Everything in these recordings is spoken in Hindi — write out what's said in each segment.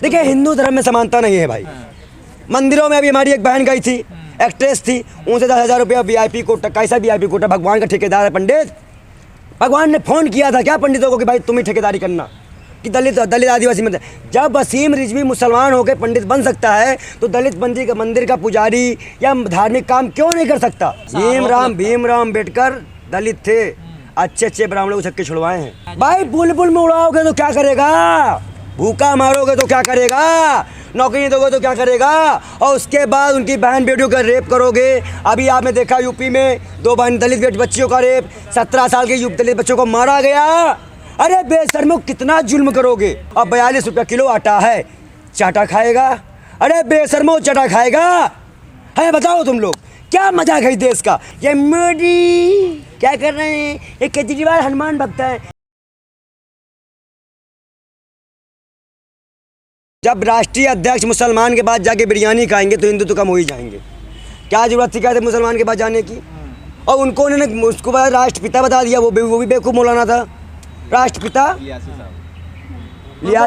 देखिए हिंदू धर्म में समानता नहीं है भाई। मंदिरों में अभी हमारी एक बहन गई थी, एक्ट्रेस थी, उनसे 10,000 रुपया वीआईपी कोटा। कैसा वीआईपी कोटा? भगवान का ठेकेदार है पंडित। भगवान ने फोन किया था क्या पंडितों को कि भाई तुम ही ठेकेदारी करना, कि दलित आदिवासी मंदिर। जब वसीम रिजवी मुसलमान होकर पंडित बन सकता है तो दलित मंदिर का पुजारी या धार्मिक काम क्यों नहीं कर सकता? भीमराव अम्बेडकर दलित थे, अच्छे ब्राह्मणों को छक्के छुड़वाए हैं। भाई बुलबुल में उड़ाओगे तो क्या करेगा? भूखा मारोगे तो क्या करेगा? नौकरी नहीं दोगे तो क्या करेगा? और उसके बाद उनकी बहन बेटियों का रेप करोगे। अभी आपने देखा यूपी में 2 बहन दलित बच्चियों का रेप, 17 साल के दलित बच्चों को मारा गया। अरे बेशर्मो कितना जुल्म करोगे? अब 42 रुपया किलो आटा है, चाटा खाएगा? अरे बेशर्मो चाटा खाएगा? है बताओ तुम लोग क्या मजाक है देश का? ये मोदी क्या कर रहे हैं? ये केजरीवाल हनुमान भक्त है। जब राष्ट्रीय अध्यक्ष मुसलमान के बाद जाके बिरयानी खाएंगे तो हिंदुत्व कम हो ही जाएंगे। क्या जरूरत थी क्या थे मुसलमान के बाद जाने की? और उनको उन्होंने उसको बाद राष्ट्रपिता बता दिया। वो भी बेवकूफ़ मौलाना था, राष्ट्रपिता।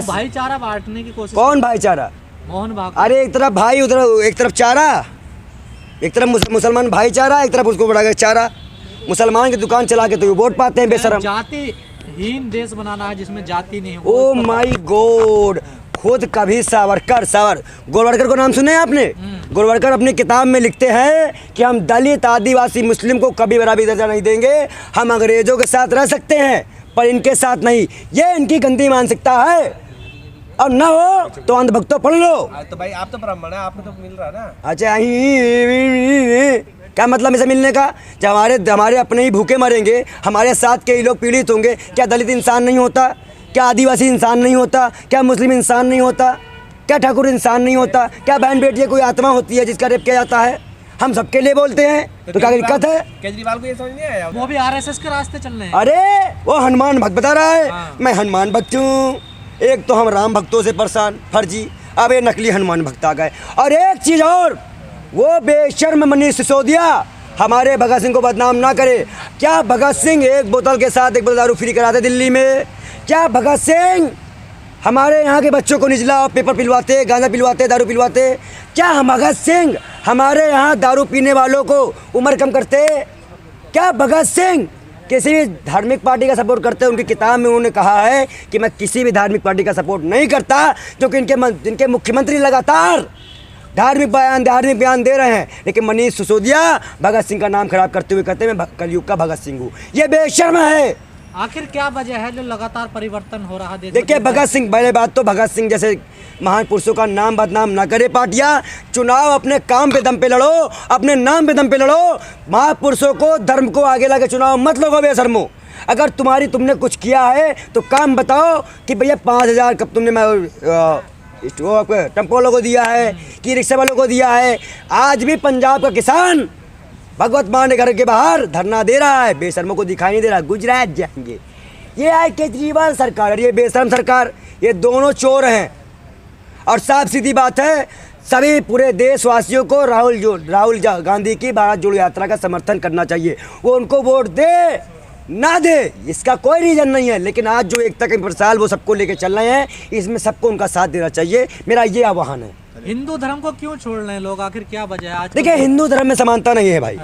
भाईचारा बांटने की कोशिश। कौन भाईचारा? मोहन भागवत। अरे एक तरफ भाई, उधर एक तरफ चारा। एक तरफ मुसलमान भाईचारा, एक तरफ उसको बढ़ा चारा। मुसलमान की दुकान चला के तो ये वोट पाते हैं बेशरम। जातिहीन देश बनाना है जिसमें जाति नहीं है। ओ माय गॉड, खुद कभी गोलवरकर को नाम सुने आपने? गोलवरकर अपनी किताब में लिखते हैं कि हम दलित आदिवासी मुस्लिम को कभी बराबरी दर्जा नहीं देंगे। हम अंग्रेजों के साथ रह सकते हैं पर इनके साथ नहीं। ये इनकी गंदी मानसिकता है। और ना हो तो अंधभक्तों पढ़ लो। तो भाई आप तो ब्राह्मण है, आपको तो मिल रहा है ना। अच्छा क्या मतलब इसे मिलने का? जब हमारे अपने ही भूखे मरेंगे, हमारे साथ कई लोग पीड़ित होंगे, क्या दलित इंसान नहीं होता? क्या आदिवासी इंसान नहीं होता? क्या मुस्लिम इंसान नहीं होता? क्या ठाकुर इंसान नहीं होता? क्या बहन बेटी कोई आत्मा होती है जिसका रेप किया जाता है? हम सबके लिए बोलते हैं तो क्या दिक्कत है? केजरीवाल को ये समझ नहीं आया? वो भी आरएसएस के रास्ते चल रहे हैं। अरे वो हनुमान भक्त बता रहा है। मैं हनुमान भक्त हूँ। एक तो हम राम भक्तों से परेशान फर्जी, अब ये नकली हनुमान भक्त आ गए। और एक चीज़ और, वो बेशर्म मनीष सिसोदिया हमारे भगत सिंह को बदनाम ना करे। क्या भगत सिंह एक बोतल के साथ एक बोतल दारू फ्री कराते दिल्ली में? क्या भगत सिंह हमारे यहाँ के बच्चों को निचला पेपर पिलवाते, गांजा पिलवाते, दारू पिलवाते? क्या हम भगत सिंह हमारे यहाँ दारू पीने वालों को उम्र कम करते? क्या भगत सिंह किसी भी धार्मिक पार्टी का सपोर्ट करते हैं? उनकी किताब में उन्होंने कहा है कि मैं किसी भी धार्मिक पार्टी का सपोर्ट नहीं करता, क्योंकि इनके मुख्यमंत्री लगातार धार्मिक बयान दे रहे हैं। लेकिन मनीष सिसोदिया भगत सिंह का नाम खराब करते हुए कहते हैं मैं कलयुग का भगत सिंह हूँ। ये बेशर्म है। आखिर क्या वजह है जो लगातार परिवर्तन हो रहा है? देखिए भगत सिंह, पहले बात तो भगत सिंह जैसे महान पुरुषों का नाम बदनाम ना करे पार्टियां। चुनाव अपने काम पे दम पे लड़ो, अपने नाम पे दम पे लड़ो। महापुरुषों को, धर्म को आगे लाके चुनाव मत लो बेशर्मो। अगर तुमने कुछ किया है तो काम बताओ कि भैया 5,000 कब तुमने टेम्पो वालों को दिया है कि रिक्शा वालों को दिया है। आज भी पंजाब का किसान भगवत मान घर के बाहर धरना दे रहा है, बेशर्मों को दिखाई नहीं दे रहा। गुजरात जाएंगे। ये है केजरीवाल सरकार और ये बेशर्म सरकार, ये दोनों चोर हैं। और साफ सीधी बात है, सभी पूरे देशवासियों को राहुल गांधी की भारत जोड़ो यात्रा का समर्थन करना चाहिए। वो उनको वोट दे ना दे इसका कोई रीज़न नहीं है, लेकिन आज जो एकता के मिसाल वो सबको लेके चल रहे हैं, इसमें सबको उनका साथ देना चाहिए। मेरा ये आह्वान है। हिंदू धर्म को क्यों छोड़ रहे हैं लोग? आखिर क्या वजह है? आज देखिए हिंदू धर्म में समानता नहीं है भाई।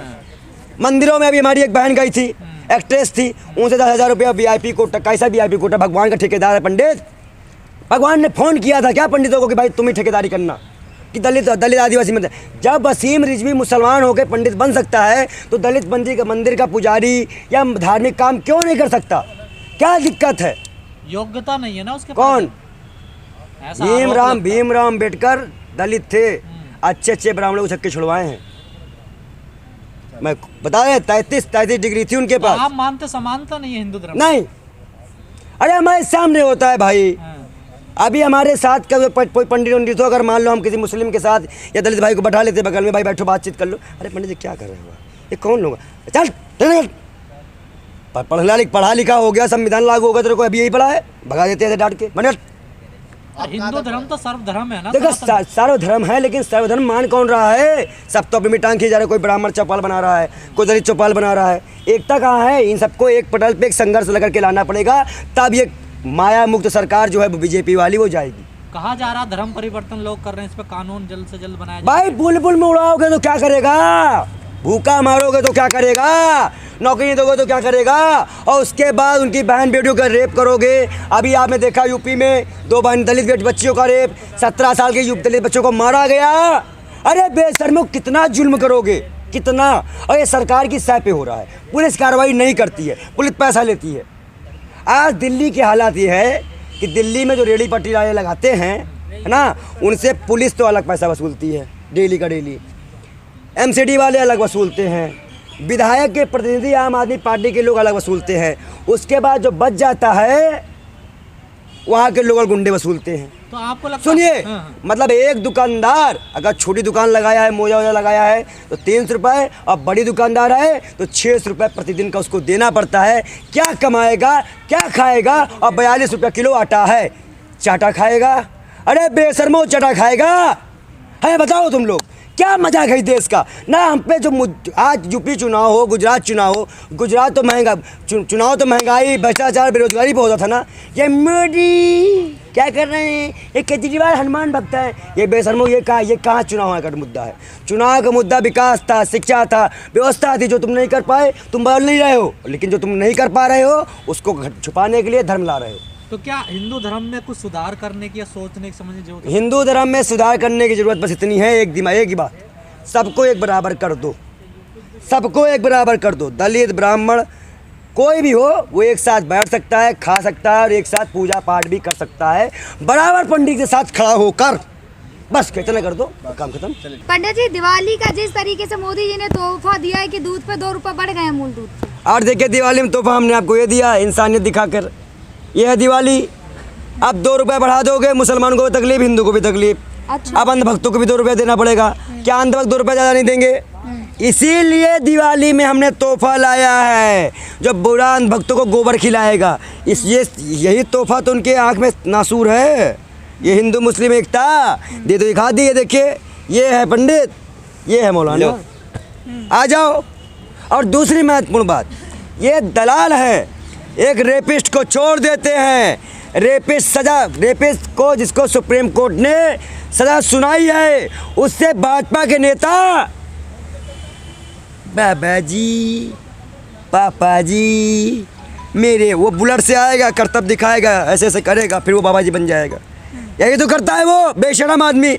मंदिरों में अभी हमारी एक बहन गई थी, एक्ट्रेस थी, उनसे 10,000 रुपया वीआईपी कोटा। कैसा वीआईपी कोटा? भगवान का ठेकेदार है पंडित। भगवान ने फोन किया था क्या पंडितों को कि भाई तुम ही ठेकेदारी करना, कि दलित आदिवासी मंदिर। जब वसीम रिजवी मुसलमान होकर पंडित बन सकता है तो दलित मंदिर का पुजारी या धार्मिक काम क्यों नहीं कर सकता? क्या दिक्कत है? योग्यता नहीं है ना उसके? कौन? भीमराव अम्बेडकर दलित थे, अच्छे ब्राह्मणों को छक्के छुड़वाए हैं। मैं बता रहे 33 डिग्री थी उनके पास। आप मानते समानता नहीं है हिंदू धर्म? नहीं। अरे हमारे सामने होता है भाई। अभी हमारे साथ का कोई पंडित हो, अगर मान लो हम किसी मुस्लिम के साथ या दलित भाई को बैठा लेते बगल में, भाई बैठो बातचीत कर लो। अरे पंडित जी क्या कर रहे हो? ये कौन लोग? चल पढ़ा लिखा हो गया, संविधान लागू हो गया, तेरे को अभी यही पढ़ा है, भगा देते हैं डांट के। हिंदू धर्म तो सर्वधर्म है ना? देखो सर्वधर्म है, लेकिन सर्वधर्म मान कौन रहा है? सब तो अपनी टांग खींच जा रहे। कोई ब्राह्मण चौपाल बना रहा है, कोई दलित चौपाल बना रहा है। एकता कहाँ है? इन सबको एक पटल पे एक संघर्ष लेकर के लाना पड़ेगा, तब ये माया मुक्त सरकार जो है बीजेपी वाली वो जाएगी। कहा जा रहा धर्म परिवर्तन लोग कर रहे हैं, इस पर कानून जल्द से जल्द बनाया जाए। भाई बुलबुल में उड़ाओगे तो क्या करेगा, भूखा मारोगे तो क्या करेगा, नौकरी दोगे तो क्या करेगा, और उसके बाद उनकी बहन बेटियों का रेप करोगे। अभी आपने देखा यूपी में 2 बहन दलित बच्चियों का रेप, 17 साल के दलित बच्चों को मारा गया। अरे बेशर्मो कितना जुल्म करोगे, कितना। और ये सरकार की सह पे हो रहा है, पुलिस कार्रवाई नहीं करती है, पुलिस पैसा लेती है। आज दिल्ली की हालत ये है कि दिल्ली में जो रेडी पट्टी वाले लगाते हैं है ना, उनसे पुलिस तो अलग पैसा वसूलती है, डेली का डेली। एमसीडी वाले अलग वसूलते हैं, विधायक के प्रतिनिधि आम आदमी पार्टी के लोग अलग वसूलते हैं। उसके बाद जो बच जाता है वहाँ के लोग गुंडे वसूलते हैं। तो आपको लगता सुनिए, हाँ। मतलब एक दुकानदार अगर छोटी दुकान लगाया है, मोजा वोजा लगाया है तो 300 रुपये, और बड़ी दुकानदार है तो 600 रुपये प्रतिदिन का उसको देना पड़ता है। क्या कमाएगा, क्या खाएगा। और 42 रुपये किलो आटा है, चाटा खाएगा। अरे बेशर्मो चटा खाएगा है, बताओ तुम लोग क्या मजाक है इस देश का ना। हम पे जो आज यूपी चुनाव हो, गुजरात चुनाव हो, गुजरात तो महंगा चुनाव तो महंगाई, भ्रष्टाचार, बेरोजगारी पे होता था ना। ये मोदी क्या कर रहे हैं, ये केजरीवाल हनुमान भक्त है, ये बेशर्मो ये कहाँ चुनाव का मुद्दा है। चुनाव का मुद्दा विकास था, शिक्षा था, व्यवस्था थी, जो तुम नहीं कर पाए। तुम बदल नहीं रहे हो, लेकिन जो तुम नहीं कर पा रहे हो उसको छुपाने के लिए धर्म ला रहे हो। तो क्या हिंदू धर्म में कुछ सुधार करने की या सोचने की समझने की जरूरत है? हिंदू धर्म में सुधार करने की जरूरत बस इतनी है, एक ही बात, सबको एक बराबर कर दो, सबको एक बराबर कर दो। दलित ब्राह्मण कोई भी हो वो एक साथ बैठ सकता है, खा सकता है, और एक साथ पूजा पाठ भी कर सकता है, बराबर पंडित के साथ खड़ा होकर। बस इतना कर दो, काम खत्म। पंडित जी, दिवाली का जिस तरीके से मोदी जी ने तोहफा दिया है कि दूध पे 2 रुपए बढ़ गए हैं, मूल दूध। और देखिए दिवाली में तोहफा हमने आपको ये दिया, इंसानियत दिखाकर। ये है दिवाली। अब 2 रुपये बढ़ा दोगे, मुसलमान को भी तकलीफ, हिंदू को भी तकलीफ। अच्छा। अब अंधभक्तों को भी 2 रुपये देना पड़ेगा। क्या अंधभक्त 2 रुपये ज़्यादा नहीं देंगे? इसीलिए दिवाली में हमने तोहफा लाया है, जो बुरा अंधभक्तों को गोबर खिलाएगा। यही तोहफा तो उनके आँख में नासूर है। ये हिंदू मुस्लिम एकता दे तो दिखा दी है। देखिए ये है पंडित, ये है मौलाना, आ जाओ। और दूसरी महत्वपूर्ण बात, ये दलाल है, एक रेपिस्ट को छोड़ देते हैं। रेपिस्ट को जिसको सुप्रीम कोर्ट ने सजा सुनाई है, उससे भाजपा के नेता बाबा जी, पापा जी मेरे, वो बुलेट से आएगा, करतब दिखाएगा, ऐसे ऐसे करेगा, फिर वो बाबा जी बन जाएगा। यही तो करता है वो बेशरम आदमी।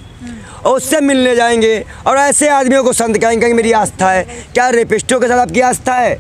और उससे मिलने जाएंगे और ऐसे आदमियों को संत कहेंगे मेरी आस्था है। क्या रेपिस्टों के साथ आपकी आस्था है?